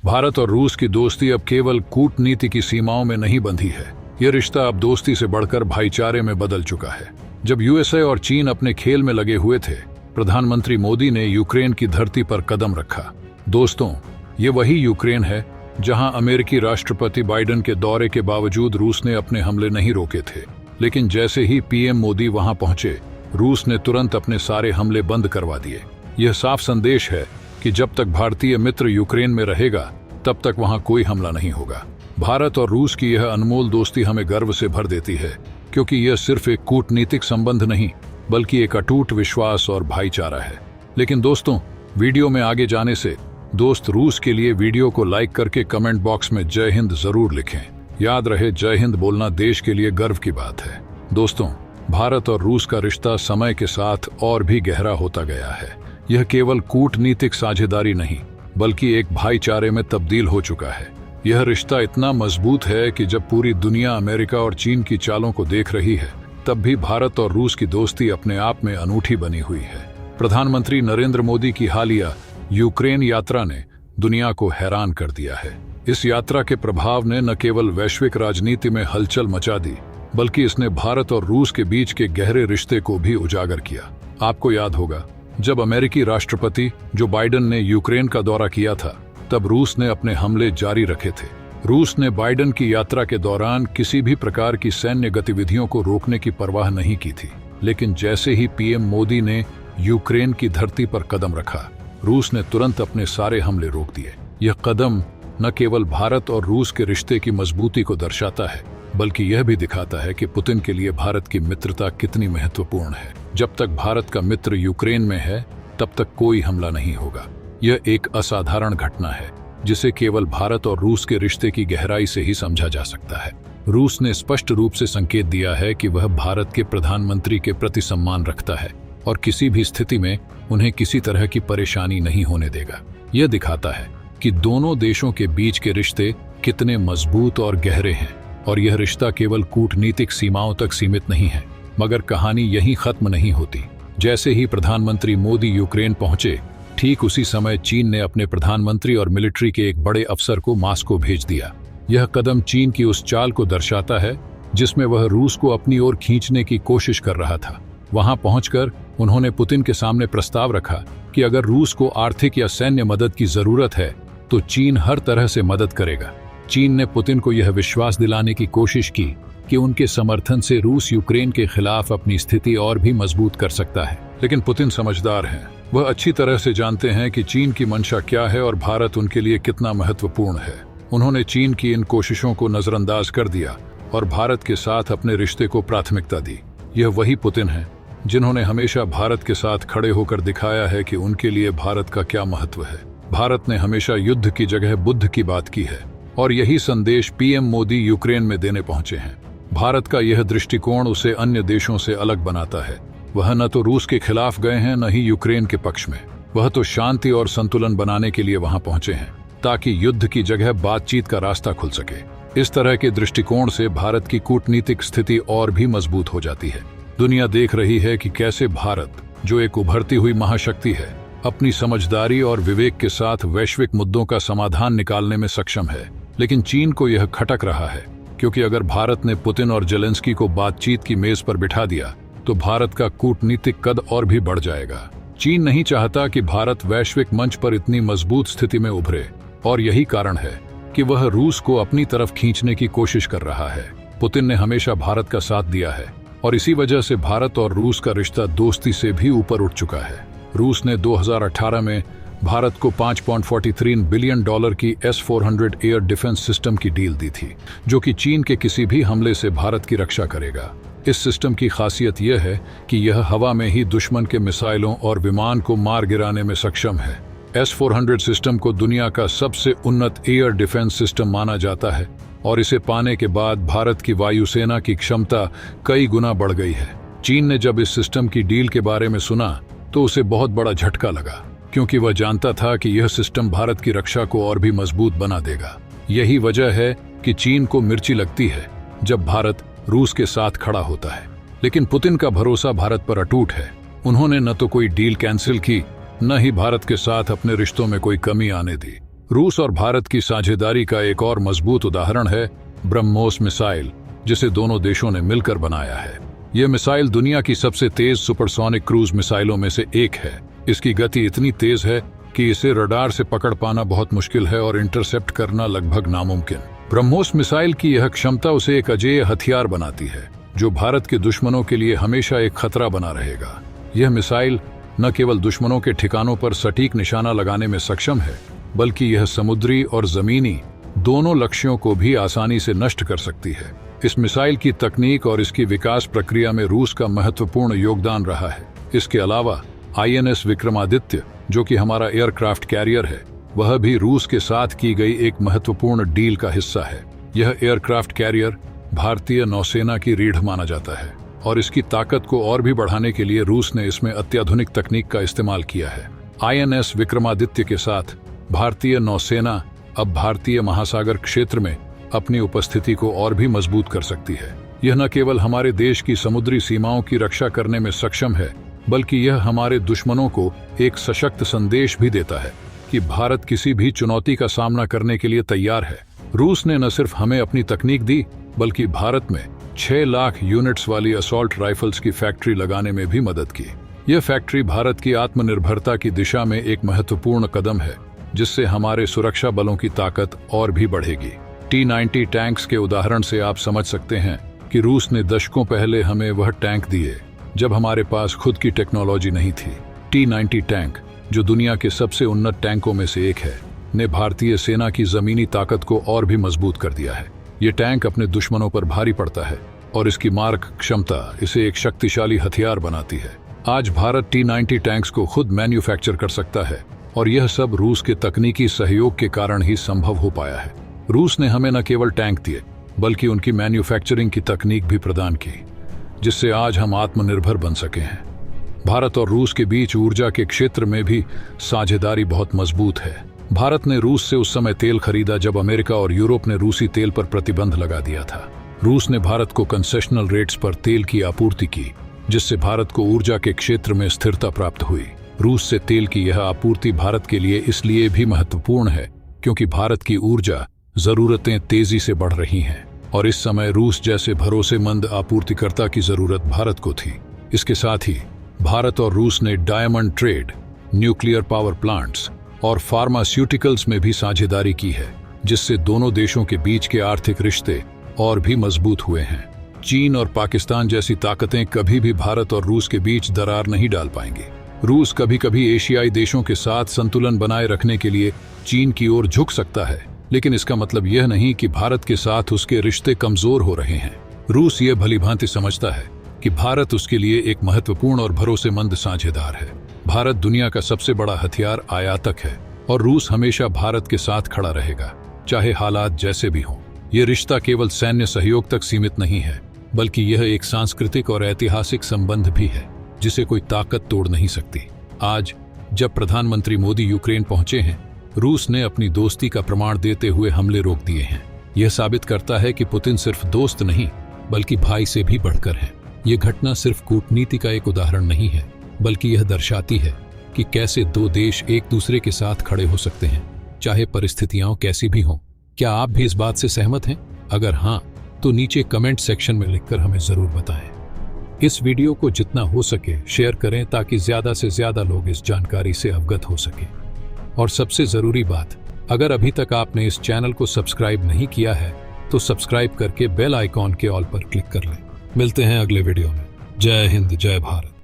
भारत और रूस की दोस्ती अब केवल कूटनीति की सीमाओं में नहीं बंधी है। यह रिश्ता अब दोस्ती से बढ़कर भाईचारे में बदल चुका है। जब यूएसए और चीन अपने खेल में लगे हुए थे, प्रधानमंत्री मोदी ने यूक्रेन की धरती पर कदम रखा। दोस्तों, ये वही यूक्रेन है जहां अमेरिकी राष्ट्रपति बाइडेन के दौरे के बावजूद रूस ने अपने हमले नहीं रोके थे। लेकिन जैसे ही पीएम मोदी वहां पहुंचे, रूस ने तुरंत अपने सारे हमले बंद करवा दिए। यह साफ संदेश है कि जब तक भारतीय मित्र यूक्रेन में रहेगा, तब तक वहां कोई हमला नहीं होगा। भारत और रूस की यह अनमोल दोस्ती हमें गर्व से भर देती है, क्योंकि यह सिर्फ एक कूटनीतिक संबंध नहीं, बल्कि एक अटूट विश्वास और भाईचारा है। लेकिन दोस्तों, वीडियो में आगे जाने से दोस्त रूस के लिए वीडियो को लाइक करके कमेंट बॉक्स में जय हिंद जरूर लिखें। याद रहे, जय हिंद बोलना देश के लिए गर्व की बात है। दोस्तों, भारत और रूस का रिश्ता समय के साथ और भी गहरा होता गया है। यह केवल कूटनीतिक साझेदारी नहीं, बल्कि एक भाईचारे में तब्दील हो चुका है। यह रिश्ता इतना मजबूत है कि जब पूरी दुनिया अमेरिका और चीन की चालों को देख रही है, तब भी भारत और रूस की दोस्ती अपने आप में अनूठी बनी हुई है। प्रधानमंत्री नरेंद्र मोदी की हालिया यूक्रेन यात्रा ने दुनिया को हैरान कर दिया है। इस यात्रा के प्रभाव ने न केवल वैश्विक राजनीति में हलचल मचा दी, बल्कि इसने भारत और रूस के बीच के गहरे रिश्ते को भी उजागर किया। आपको याद होगा, जब अमेरिकी राष्ट्रपति जो बाइडेन ने यूक्रेन का दौरा किया था, तब रूस ने अपने हमले जारी रखे थे। रूस ने बाइडेन की यात्रा के दौरान किसी भी प्रकार की सैन्य गतिविधियों को रोकने की परवाह नहीं की थी। लेकिन जैसे ही पीएम मोदी ने यूक्रेन की धरती पर कदम रखा, रूस ने तुरंत अपने सारे हमले रोक दिए। यह कदम न केवल भारत और रूस के रिश्ते की मजबूती को दर्शाता है, बल्कि यह भी दिखाता है कि पुतिन के लिए भारत की मित्रता कितनी महत्वपूर्ण है। जब तक भारत का मित्र यूक्रेन में है, तब तक कोई हमला नहीं होगा। यह एक असाधारण घटना है, जिसे केवल भारत और रूस के रिश्ते की गहराई से ही समझा जा सकता है। रूस ने स्पष्ट रूप से संकेत दिया है कि वह भारत के प्रधानमंत्री के प्रति सम्मान रखता है और किसी भी स्थिति में उन्हें किसी तरह की परेशानी नहीं होने देगा। यह दिखाता है कि दोनों देशों के बीच के रिश्ते कितने मजबूत और गहरे हैं, और यह रिश्ता केवल कूटनीतिक सीमाओं तक सीमित नहीं है। मगर कहानी यहीं खत्म नहीं होती। जैसे ही प्रधानमंत्री मोदी यूक्रेन पहुंचे, ठीक उसी समय चीन ने अपने प्रधानमंत्री और मिलिट्री के एक बड़े अफसर को मॉस्को भेज दिया। यह कदम चीन की उस चाल को दर्शाता है जिसमें वह रूस को अपनी ओर खींचने की कोशिश कर रहा था। वहां पहुंचकर उन्होंने पुतिन के सामने प्रस्ताव रखा कि अगर रूस को आर्थिक या सैन्य मदद की जरूरत है, तो चीन हर तरह से मदद करेगा। चीन ने पुतिन को यह विश्वास दिलाने की कोशिश की कि उनके समर्थन से रूस यूक्रेन के खिलाफ अपनी स्थिति और भी मजबूत कर सकता है। लेकिन पुतिन समझदार हैं। वह अच्छी तरह से जानते हैं कि चीन की मंशा क्या है और भारत उनके लिए कितना महत्वपूर्ण है। उन्होंने चीन की इन कोशिशों को नजरअंदाज कर दिया और भारत के साथ अपने रिश्ते को प्राथमिकता दी। यह वही पुतिन है जिन्होंने हमेशा भारत के साथ खड़े होकर दिखाया है कि उनके लिए भारत का क्या महत्व है। भारत ने हमेशा युद्ध की जगह बुद्ध की बात की है, और यही संदेश पीएम मोदी यूक्रेन में देने पहुंचे हैं। भारत का यह दृष्टिकोण उसे अन्य देशों से अलग बनाता है। वह न तो रूस के खिलाफ गए हैं, न ही यूक्रेन के पक्ष में। वह तो शांति और संतुलन बनाने के लिए वहां पहुंचे हैं, ताकि युद्ध की जगह बातचीत का रास्ता खुल सके। इस तरह के दृष्टिकोण से भारत की कूटनीतिक स्थिति और भी मजबूत हो जाती है। दुनिया देख रही है कि कैसे भारत, जो एक उभरती हुई महाशक्ति है, अपनी समझदारी और विवेक के साथ वैश्विक मुद्दों का समाधान निकालने में सक्षम है। लेकिन चीन को यह खटक रहा है, क्योंकि अगर भारत ने पुतिन और जेलेंस्की को बातचीत की मेज पर बिठा दिया, तो भारत का कूटनीतिक कद और भी बढ़ जाएगा। चीन नहीं चाहता कि भारत वैश्विक मंच पर इतनी मजबूत स्थिति में उभरे, और यही कारण है कि वह रूस को अपनी तरफ खींचने की कोशिश कर रहा है। पुतिन ने हमेशा भारत का साथ दिया है, और इसी वजह से भारत और रूस का रिश्ता दोस्ती से भी ऊपर उठ चुका है। रूस ने 2018 में भारत को $5.43 बिलियन की S-400 एयर डिफेंस सिस्टम की डील दी थी, जो कि चीन के किसी भी हमले से भारत की रक्षा करेगा। इस सिस्टम की खासियत यह है कि यह हवा में ही दुश्मन के मिसाइलों और विमान को मार गिराने में सक्षम है। S-400 सिस्टम को दुनिया का सबसे उन्नत एयर डिफेंस सिस्टम माना जाता है, और इसे पाने के बाद भारत की वायुसेना की क्षमता कई गुना बढ़ गई है। चीन ने जब इस सिस्टम की डील के बारे में सुना, तो उसे बहुत बड़ा झटका लगा, क्योंकि वह जानता था कि यह सिस्टम भारत की रक्षा को और भी मजबूत बना देगा। यही वजह है कि चीन को मिर्ची लगती है जब भारत रूस के साथ खड़ा होता है। लेकिन पुतिन का भरोसा भारत पर अटूट है। उन्होंने न तो कोई डील कैंसिल की, न ही भारत के साथ अपने रिश्तों में कोई कमी आने दी। रूस और भारत की साझेदारी का एक और मजबूत उदाहरण है ब्रह्मोस मिसाइल, जिसे दोनों देशों ने मिलकर बनाया है। यह मिसाइल दुनिया की सबसे तेज सुपरसोनिक क्रूज मिसाइलों में से एक है। इसकी गति इतनी तेज है कि इसे रडार से पकड़ पाना बहुत मुश्किल है और इंटरसेप्ट करना लगभग नामुमकिन। ब्रह्मोस मिसाइल की यह क्षमता उसे एक अजेय हथियार बनाती है, जो भारत के दुश्मनों के लिए हमेशा एक खतरा बना रहेगा। यह मिसाइल न केवल दुश्मनों के ठिकानों पर सटीक निशाना लगाने में सक्षम है, बल्कि यह समुद्री और जमीनी दोनों लक्ष्यों को भी आसानी से नष्ट कर सकती है। इस मिसाइल की तकनीक और इसकी विकास प्रक्रिया में रूस का महत्वपूर्ण योगदान रहा है। इसके अलावा INS विक्रमादित्य, जो कि हमारा एयरक्राफ्ट कैरियर है, वह भी रूस के साथ की गई एक महत्वपूर्ण डील का हिस्सा है। यह एयरक्राफ्ट कैरियर भारतीय नौसेना की रीढ़ माना जाता है और इसकी ताकत को और भी बढ़ाने के लिए रूस ने इसमें अत्याधुनिक तकनीक का इस्तेमाल किया है। INS विक्रमादित्य के साथ भारतीय नौसेना अब भारतीय महासागर क्षेत्र में अपनी उपस्थिति को और भी मजबूत कर सकती है। यह न केवल हमारे देश की समुद्री सीमाओं की रक्षा करने में सक्षम है, बल्कि यह हमारे दुश्मनों को एक सशक्त संदेश भी देता है कि भारत किसी भी चुनौती का सामना करने के लिए तैयार है। रूस ने न सिर्फ हमें अपनी तकनीक दी, बल्कि भारत में 6 लाख यूनिट्स वाली असॉल्ट राइफल्स की फैक्ट्री लगाने में भी मदद की। यह फैक्ट्री भारत की आत्मनिर्भरता की दिशा में एक महत्वपूर्ण कदम है, जिससे हमारे सुरक्षा बलों की ताकत और भी बढ़ेगी। T-90 टैंक्स के उदाहरण से आप समझ सकते हैं कि रूस ने दशकों पहले हमें वह टैंक दिए जब हमारे पास खुद की टेक्नोलॉजी नहीं थी। T-90 टैंक, जो दुनिया के सबसे उन्नत टैंकों में से एक है, ने भारतीय सेना की जमीनी ताकत को और भी मजबूत कर दिया है। ये टैंक अपने दुश्मनों पर भारी पड़ता है और इसकी मारक क्षमता इसे एक शक्तिशाली हथियार बनाती है। आज भारत T-90 टैंक्स को खुद मैन्युफैक्चर कर सकता है और यह सब रूस के तकनीकी सहयोग के कारण ही संभव हो पाया है। रूस ने हमें न केवल टैंक दिए, बल्कि उनकी मैन्युफैक्चरिंग की तकनीक भी प्रदान की, जिससे आज हम आत्मनिर्भर बन सके हैं। भारत और रूस के बीच ऊर्जा के क्षेत्र में भी साझेदारी बहुत मजबूत है। भारत ने रूस से उस समय तेल खरीदा जब अमेरिका और यूरोप ने रूसी तेल पर प्रतिबंध लगा दिया था। रूस ने भारत को कंसेशनल रेट्स पर तेल की आपूर्ति की, जिससे भारत को ऊर्जा के क्षेत्र में स्थिरता प्राप्त हुई। रूस से तेल की यह आपूर्ति भारत के लिए इसलिए भी महत्वपूर्ण है क्योंकि भारत की ऊर्जा जरूरतें तेजी से बढ़ रही हैं और इस समय रूस जैसे भरोसेमंद आपूर्तिकर्ता की जरूरत भारत को थी। इसके साथ ही भारत और रूस ने diamond trade, nuclear power plants और फार्मास्यूटिकल्स में भी साझेदारी की है, जिससे दोनों देशों के बीच के आर्थिक रिश्ते और भी मजबूत हुए हैं। चीन और पाकिस्तान जैसी ताकतें कभी भी भारत और रूस के बीच दरार नहीं डाल पाएंगी। रूस कभी कभी एशियाई देशों के साथ संतुलन बनाए रखने के लिए चीन की ओर झुक सकता है, लेकिन इसका मतलब यह नहीं कि भारत के साथ उसके रिश्ते कमजोर हो रहे हैं। रूस ये भलीभांति समझता है कि भारत उसके लिए एक महत्वपूर्ण और भरोसेमंद साझेदार है। भारत दुनिया का सबसे बड़ा हथियार आयातक है और रूस हमेशा भारत के साथ खड़ा रहेगा, चाहे हालात जैसे भी हों। यह रिश्ता केवल सैन्य सहयोग तक सीमित नहीं है, बल्कि यह एक सांस्कृतिक और ऐतिहासिक संबंध भी है जिसे कोई ताकत तोड़ नहीं सकती। आज जब प्रधानमंत्री मोदी यूक्रेन पहुंचे हैं, रूस ने अपनी दोस्ती का प्रमाण देते हुए हमले रोक दिए हैं। यह साबित करता है कि पुतिन सिर्फ दोस्त नहीं, बल्कि भाई से भी बढ़कर है। यह घटना सिर्फ कूटनीति का एक उदाहरण नहीं है, बल्कि यह दर्शाती है कि कैसे दो देश एक दूसरे के साथ खड़े हो सकते हैं, चाहे परिस्थितियां कैसी भी हों। क्या आप भी इस बात से सहमत हैं? अगर हाँ, तो नीचे कमेंट सेक्शन में लिखकर हमें जरूर बताएं। इस वीडियो को जितना हो सके शेयर करें ताकि ज्यादा से ज्यादा लोग इस जानकारी से अवगत हो सकें। और सबसे जरूरी बात, अगर अभी तक आपने इस चैनल को सब्सक्राइब नहीं किया है तो सब्सक्राइब करके बेल आइकॉन के ऑल पर क्लिक कर लें। मिलते हैं अगले वीडियो में। जय हिंद, जय भारत।